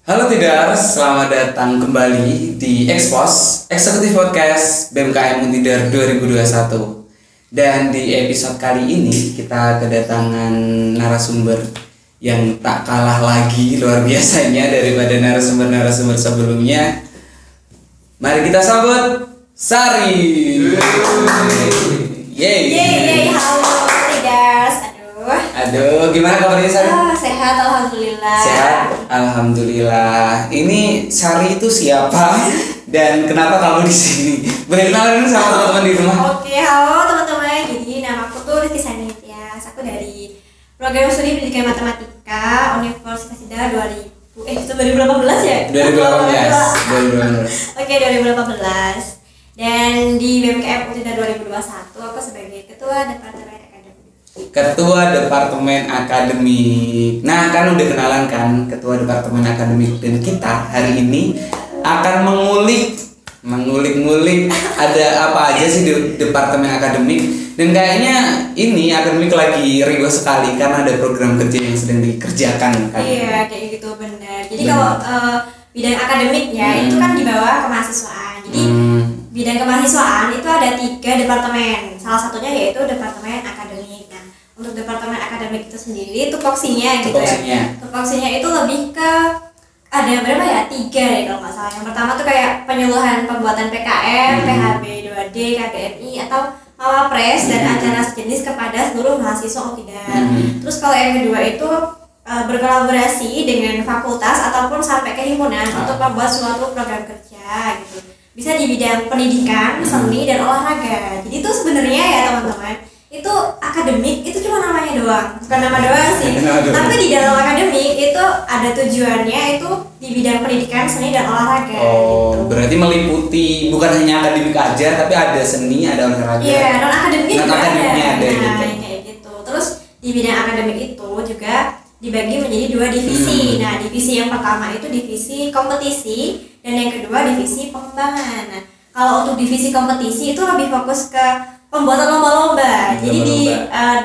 Halo Tidars, selamat datang kembali di Expos Eksekutif Podcast BMKM Untidar 2021. Dan di episode kali ini kita kedatangan narasumber yang tak kalah lagi luar biasanya daripada narasumber-narasumber sebelumnya. Mari kita sambut Sari. Yeay, halo Tidars. Aduh, gimana kabarnya Sari? Sehat, alhamdulillah. Sehat, alhamdulillah. Ini Sari itu siapa dan kenapa kamu di sini? Boleh kenalan sama teman-teman di rumah? Oke, halo teman-teman. Jadi nama aku tuh Rizky Sanitias. Aku dari Program Studi Pendidikan Matematika Universitas Tidar 2018 ya? 2018. Oke, 2018. Dan di BMKM Untidar 2021 aku sebagai Ketua Departemen Ketua Departemen Akademik. Nah, kan udah kenalan kan Ketua Departemen Akademik, dan kita hari ini akan mengulik ada apa aja sih di Departemen Akademik. Dan kayaknya ini akademik lagi riuh sekali karena ada program kerja yang sedang dikerjakan kan. Iya, kayak gitu, benar. Jadi kalau bidang akademiknya itu kan di bawah kemahasiswaan. Jadi bidang kemahasiswaan itu ada 3 departemen. Salah satunya yaitu Departemen Akademik. Untuk Departemen Akademik itu sendiri tupoksinya gitu ya. Tupoksinya itu lebih ke ada berapa ya? 3 ya kalau nggak salah. Yang pertama tuh kayak penyuluhan pembuatan PKM, PHB 2D, KBMI atau Mawapres dan acara sejenis kepada seluruh mahasiswa Untidar. Terus kalau yang kedua itu berkolaborasi dengan fakultas ataupun sampai ke himpunan untuk membuat suatu program kerja gitu. Bisa di bidang pendidikan, seni dan olahraga. Jadi itu sebenarnya ya teman-teman, itu akademik itu cuma namanya doang, bukan nama doang sih. Tapi di dalam akademik itu ada tujuannya itu di bidang pendidikan, seni dan olahraga. Oh, gitu. berarti meliputi bukan hanya akademik aja, tapi ada seni, ada olahraga. Iya, non akademiknya juga ada gitu. gitu. Kayak gitu. Terus di bidang akademik itu juga dibagi menjadi 2 divisi. Nah, divisi yang pertama itu divisi kompetisi dan yang kedua divisi pengembangan. Nah, kalau untuk divisi kompetisi itu lebih fokus ke pembuatan lomba-lomba. Jadi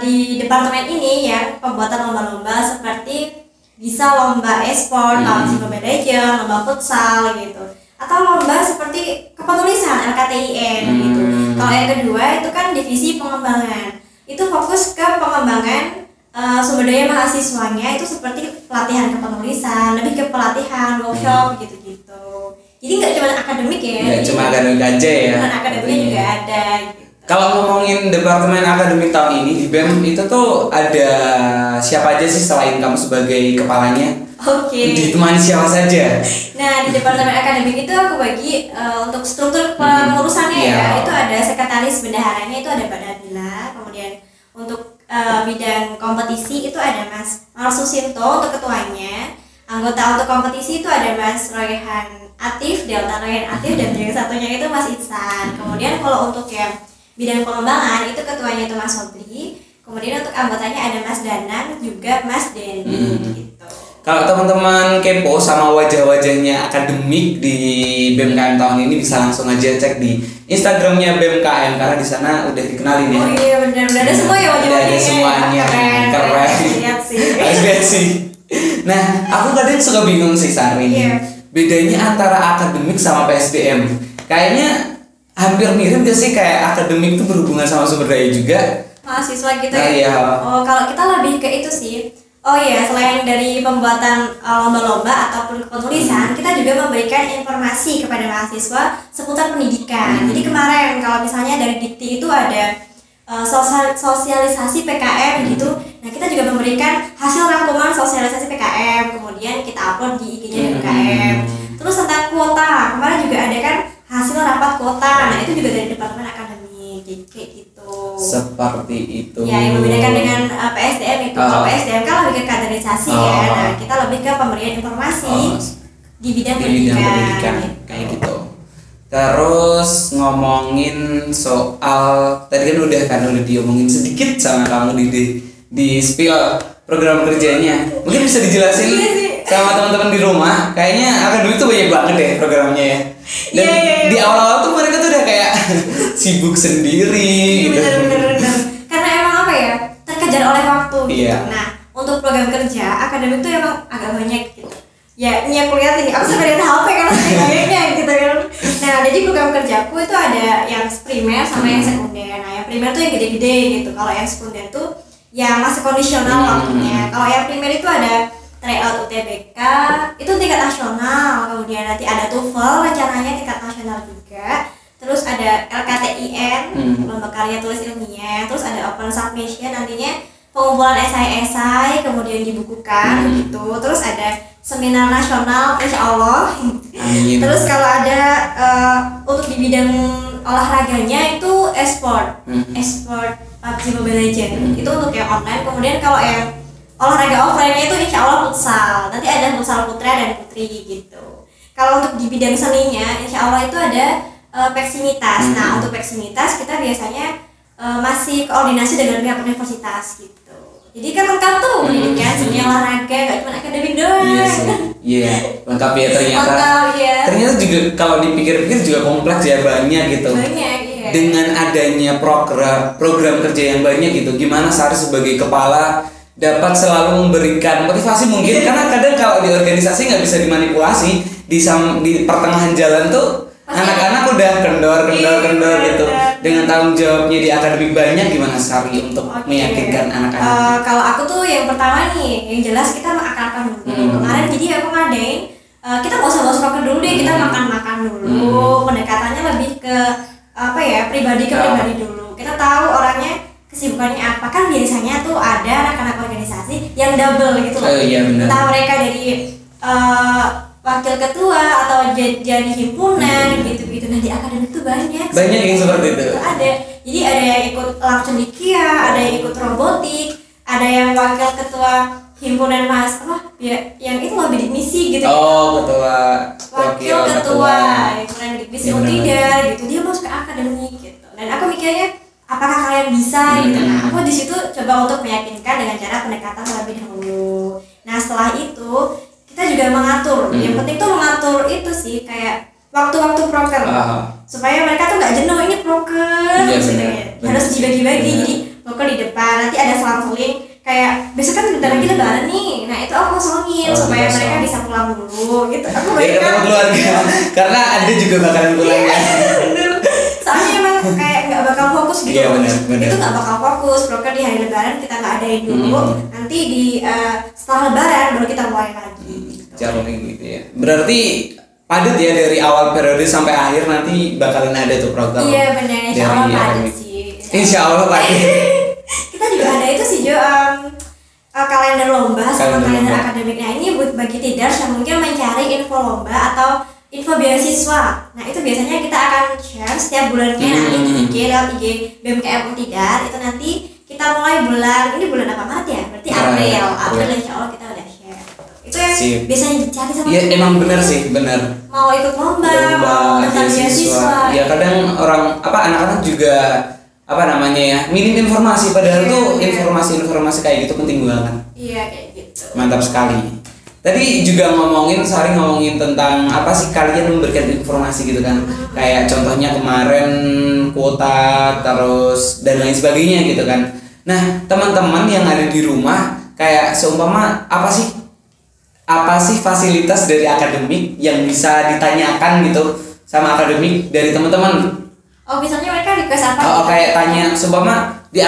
di departemen ini ya pembuatan lomba-lomba seperti bisa lomba e-sport, Mobile Legends, lomba futsal gitu. Atau lomba seperti kepenulisan LKTIN gitu. Kalau yang kedua itu kan divisi pengembangan. Itu fokus ke pengembangan sumber daya mahasiswanya itu seperti pelatihan kepenulisan, lebih ke pelatihan, workshop gitu-gitu. Jadi nggak cuma akademik ya. Nggak cuma akademik aja ya. Akademiknya juga ada. Kalau ngomongin Departemen Akademik tahun ini di BEM itu tuh ada siapa aja sih selain kamu sebagai kepalanya? Oke. Ditemani siapa saja? Nah, di Departemen Akademik itu aku bagi untuk struktur pengurusannya ya. Itu ada sekretaris bendaharanya itu ada Mbak Nabila. Kemudian untuk bidang kompetisi itu ada Mas Marsusinto untuk ketuanya. Anggota untuk kompetisi itu ada Mas Royhan Atif, Delta Royhan Atif, dan yang satunya itu Mas Ihsan. Kemudian kalau untuk yang bidang pengembangan itu ketuanya itu Mas Sobri. Kemudian untuk anggotanya ada Mas Danang juga Mas Denny gitu. Kalau teman-teman kepo sama wajah-wajahnya akademik di BMKM tahun ini bisa langsung aja cek di Instagramnya BMKM karena di sana udah dikenalin ya. Oh iya benar, udah ada semua ya wajah-wajahnya. Ada semuanya. Keren. Lihat sih. Lihat sih. Nah, aku kadang suka bingung sih Sari. Bedanya antara akademik sama PSDM. Kayaknya hampir mirip gak sih, kayak akademik itu berhubungan sama sumber daya juga Mahasiswa gitu ya. Iya. Oh, kalau kita lebih ke itu sih. Oh iya, selain dari pembuatan lomba-lomba ataupun penulisan, kita juga memberikan informasi kepada mahasiswa seputar pendidikan. Jadi kemarin kalau misalnya dari Dikti itu ada sosialisasi PKM gitu. Nah, kita juga memberikan hasil rangkuman sosialisasi PKM, kemudian kita upload di IG-nya PKM. Terus tentang kuota, kemarin juga ada kan hasil rapat kuota. Nah, itu juga dari Departemen Akademik kayak gitu. Seperti itu. Ya, yang membedakan dengan PSDM itu. Kalau PSDM kan lebih ke kaderisasi ya. Nah, kita lebih ke pemberian informasi di bidang pendidikan. Kayak gitu. Terus ngomongin soal tadi kan udah diomongin sedikit sama kamu di spill program kerjanya. Mungkin bisa dijelasin sama teman-teman di rumah. Kayaknya akademik tuh banyak banget deh programnya ya. Dan di awal-awal tuh mereka tuh udah kayak sibuk sendiri gitu. Bener. Karena emang apa ya? Terkejar oleh waktu gitu. Nah, untuk program kerja akademik tuh emang agak banyak gitu. ya kuliah ini aku sampai lihat HP kalau kayaknya gitu kan. Nah jadi program kerjaku itu ada yang primer sama yang sekunder. Nah yang primer tuh yang gede-gede gitu, kalau yang sekunder tuh yang masih kondisional waktunya. Kalau yang primer itu ada tryout UTBK itu tingkat nasional, kemudian nanti ada TOEFL rencananya tingkat nasional juga, terus ada LKTIN lomba karya tulis ilmiah, terus ada open submission nantinya pengumpulan esai-esai kemudian dibukukan gitu, terus ada seminar nasional insya Allah. Terus kalau ada untuk di bidang olahraganya itu e-sport PUBG Mobile Legends itu untuk yang online. Kemudian kalau yang olahraga offline-nya itu insya Allah futsal, nanti ada futsal putra dan putri gitu. Kalau untuk di bidang seninya insya Allah itu ada peksimitas. Nah untuk peksimitas kita biasanya masih koordinasi dengan pihak universitas gitu. Jadi kan lengkap tuh pendidikan, seni, olahraga, gak cuma akademik doang. Iya sih, iya lengkap ya ternyata. Lengkap, ya. Ternyata juga kalau dipikir-pikir juga kompleks ya, banyak gitu. Banyak, iya. Dengan adanya program kerja yang banyak gitu, gimana Sari sebagai kepala dapat selalu memberikan motivasi mungkin karena kadang kalau di organisasi nggak bisa dimanipulasi di pertengahan jalan tuh anak-anak udah kendor gitu dengan tanggung jawabnya di akademik banyak. Gimana Sari untuk meyakinkan anak-anak? Kalau aku tuh yang pertama nih yang jelas kita makan dulu. Kemarin jadi aku ngadain kita nggak usah proker dulu deh, kita makan dulu. Pendekatannya lebih ke apa ya, pribadi ke pribadi dulu. Kita tahu orangnya kesibukannya apa, kan biasanya tuh ada anak-anak organisasi yang double gitu loh. Entah mereka dari wakil ketua atau jadi himpunan gitu-gitu. Nah di akademik tuh banyak yang seperti itu. Ada, jadi ada yang ikut langsung di KIA, ada yang ikut robotik, ada yang wakil ketua himpunan yang itu loh bidik misi gitu. Wakil ketua himpunan bidik misi Untidar gitu, dia masuk ke akademik gitu. Dan aku mikirnya apakah kalian bisa gitu. Nah aku di situ coba untuk meyakinkan dengan cara pendekatan terlebih dahulu. Nah setelah itu kita juga mengatur. Yang penting tuh mengatur itu sih kayak waktu-waktu proker supaya mereka tuh nggak jenuh ini proker harus dibagi-bagi. Jadi proker di depan, nanti ada selang-seling kayak besok kan bentar lagi lebaran nih. Nah itu aku kosongin supaya mereka bisa pulang dulu gitu. Aku ketemu keluarga karena ada juga bakalan pulang ya. Soalnya emang kayak nggak bakal fokus gitu. Bener. Itu nggak bakal fokus. Proker di hari lebaran kita nggak adain dulu. Nanti di setelah lebaran baru kita mulai lagi. Cara gitu ya. Berarti padat ya dari awal periode sampai akhir nanti bakalan ada tuh program. Iya benar, insya Allah padat sih. Insya Allah padat. Kita juga ada itu sih Jo, kalender lomba sama kalender akademik. Nah ini buat bagi tidars yang mungkin mencari info lomba atau info beasiswa. Nah itu biasanya kita akan share setiap bulannya nanti di IG lewat IG BMKM Untidar. Itu nanti kita mulai bulan apa Maret ya? Berarti April insya Allah kita udah share. Itu yang biasanya dicari sama iya emang bener sih, bener. Mau ikut lomba mau tentang beasiswa. Ya kadang anak-anak juga minim informasi, padahal tuh informasi kayak gitu penting banget. Iya kayak gitu. Mantap sekali. Tadi juga Sari ngomongin tentang apa sih kalian memberikan informasi gitu kan. Kayak contohnya kemarin kuota terus dan lain sebagainya gitu kan. Nah, teman-teman yang ada di rumah kayak seumpama apa sih fasilitas dari akademik yang bisa ditanyakan gitu sama akademik dari teman-teman? Oh, misalnya mereka request apa? Kayak tanya seumpama di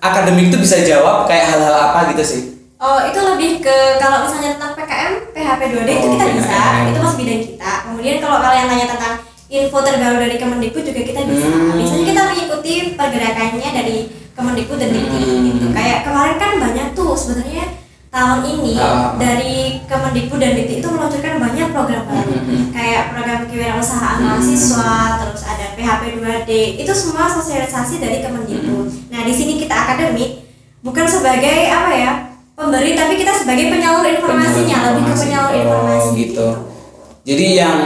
akademik itu bisa jawab kayak hal-hal apa gitu sih. Oh, itu lebih ke kalau misalnya tentang PKM, PHP 2D itu kita bisa, itu masih bidang kita. Kemudian kalau kalian tanya tentang info terbaru dari Kemendikbud juga kita bisa. Biasanya kita mengikuti pergerakannya dari Kemendikbud dan Dikti gitu. Kayak kemarin kan banyak tuh sebenarnya tahun ini dari Kemendikbud dan Dikti itu meluncurkan banyak program baru. Kayak program kewirausahaan mahasiswa, terus ada PHP 2D. Itu semua sosialisasi dari Kemendikbud. Nah, di sini kita akademik bukan sebagai pemberi, tapi kita sebagai penyalur informasinya, lebih ke penyalur informasi gitu. Jadi yang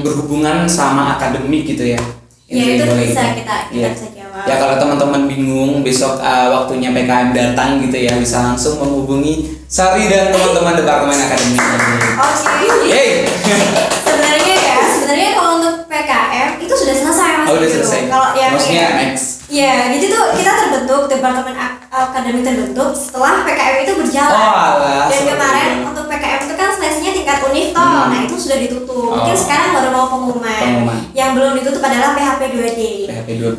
berhubungan sama akademik gitu ya. Ya itu bisa kita bisa jawab. Ya kalau teman-teman bingung besok waktunya PKM datang gitu ya, bisa langsung menghubungi Sari dan teman-teman departemen akademik. Oke. Sebenarnya kalau untuk PKM itu sudah selesai Mas. Udah selesai. Kalau yang maksudnya next. Ya, jadi tuh kita terbentuk departemen akademik terbentuk setelah PKM itu berjalan. Dan kemarin untuk PKM itu kan seleksinya tingkat univ sudah ditutup. Mungkin sekarang baru mau pengumuman. Yang belum ditutup adalah PHP 2D.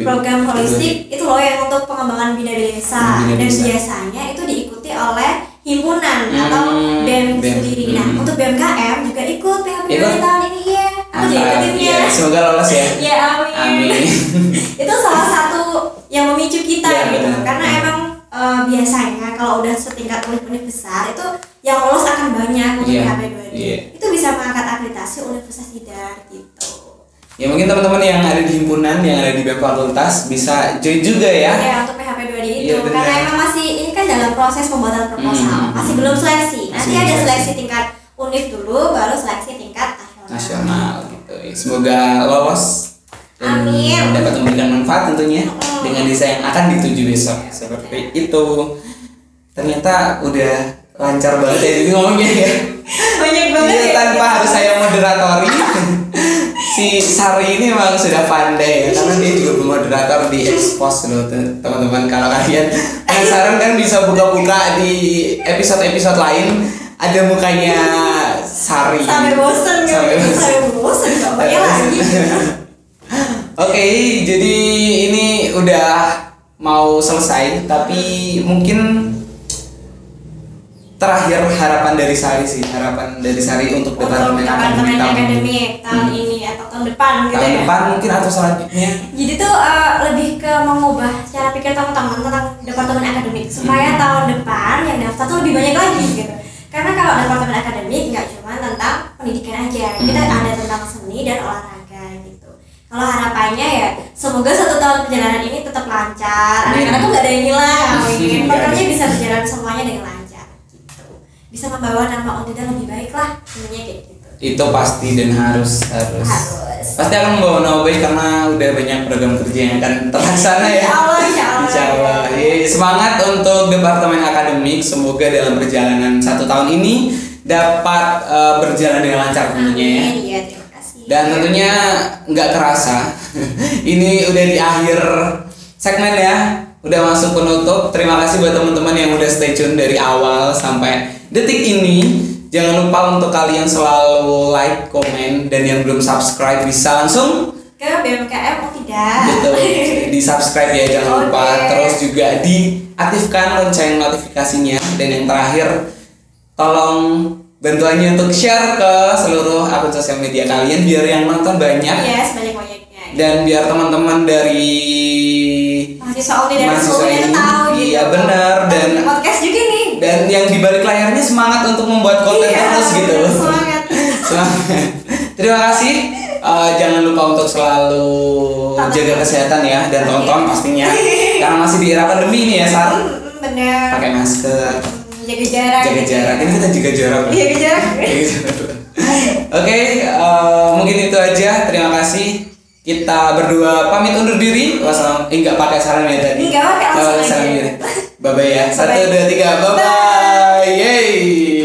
Program holistik itu loh yang untuk pengembangan bina desa. Dan biasanya itu diikuti oleh himpunan atau BEM sendiri. Nah, untuk BMKM juga ikut PHP 2D tahun ini ya. Aku jadi ikutinnya. Semoga lolos ya. Ya amin. Itu salah satu yang memicu kita gitu. Karena emang biasanya kalau udah setingkat univ besar itu yang lolos akan banyak untuk PHP 2D. Itu bisa mengangkat akreditasi universitas tidak gitu. Ya mungkin teman-teman yang ada di himpunan, yang ada di BEM fakultas bisa join juga ya. Iya, untuk PHP 2D itu. Karena emang masih ini kan dalam proses pembuatan proposal, masih belum seleksi. Nanti ada seleksi tingkat univ dulu, baru seleksi tingkat nasional gitu. Semoga lolos. Amin. Dapat memberikan manfaat tentunya dengan desa yang akan dituju besok. Seperti itu. Ternyata udah lancar banget ya jadi ngomongnya ya. Banyak banget ya. Tanpa harus saya moderatori. Si Sari ini memang sudah pandai ya, karena dia juga moderator di Expose loh teman-teman. Kalau kalian penasaran kan bisa buka-buka di episode-episode lain, ada mukanya Sari. Sampai bosen gak pakai lagi. Oke, jadi ini udah mau selesai, tapi mungkin terakhir harapan dari Sari untuk departemen akademik tahun ini atau tahun depan gitu tahun ya. depan mungkin atau selanjutnya. Jadi tuh lebih ke mengubah cara pikir teman-teman tentang departemen akademik supaya tahun depan yang daftar tuh lebih banyak lagi gitu. Karena kalau departemen akademik nggak cuma tentang pendidikan aja, kita ada tentang seni dan olahraga gitu. Kalau harapannya ya semoga 1 tahun perjalanan ini tetap lancar, anak-anak tuh nggak ada yang hilang, pokoknya bisa berjalan semuanya dengan lancar gitu. Bisa membawa nama Untida lebih baik lah, intinya kayak gitu. Itu pasti dan harus pasti akan membawa nama baik karena udah banyak program kerja yang akan terlaksana ya. Insya Allah. Semangat untuk departemen akademik, semoga dalam perjalanan 1 tahun ini dapat berjalan dengan lancar tentunya ya. Iya, terima kasih. Dan tentunya nggak kerasa ini udah di akhir segmen ya, udah masuk penutup. Terima kasih buat teman-teman yang udah stay tune dari awal sampai detik ini. Jangan lupa untuk kalian selalu like, komen, dan yang belum subscribe bisa langsung ke BMKM Untida. Betul, di subscribe ya, jangan lupa. Terus juga diaktifkan lonceng notifikasinya. Dan yang terakhir, tolong bantuannya untuk share ke seluruh akun sosial media kalian biar yang nonton banyak. Iya, sebanyak-banyaknya. Dan biar teman-teman dari mahasiswa Untida itu tahu gitu. Iya benar, dan podcast juga nih. Dan yang di balik layarnya semangat untuk membuat konten terus gitu. Semangat. Terima kasih. Jangan lupa untuk selalu jaga kesehatan ya, dan tonton pastinya. Karena masih di era pandemi ini ya, Sar. Bener. Pakai masker. Jaga jarak. Ini kita jaga jarak. Jaga jarak. Oke, mungkin itu aja. Terima kasih. Kita berdua pamit undur diri. Enggak pakai salam ya tadi. Enggak pakai langsung aja. Bye bye ya. 1 2 3. Bye bye. Yeay.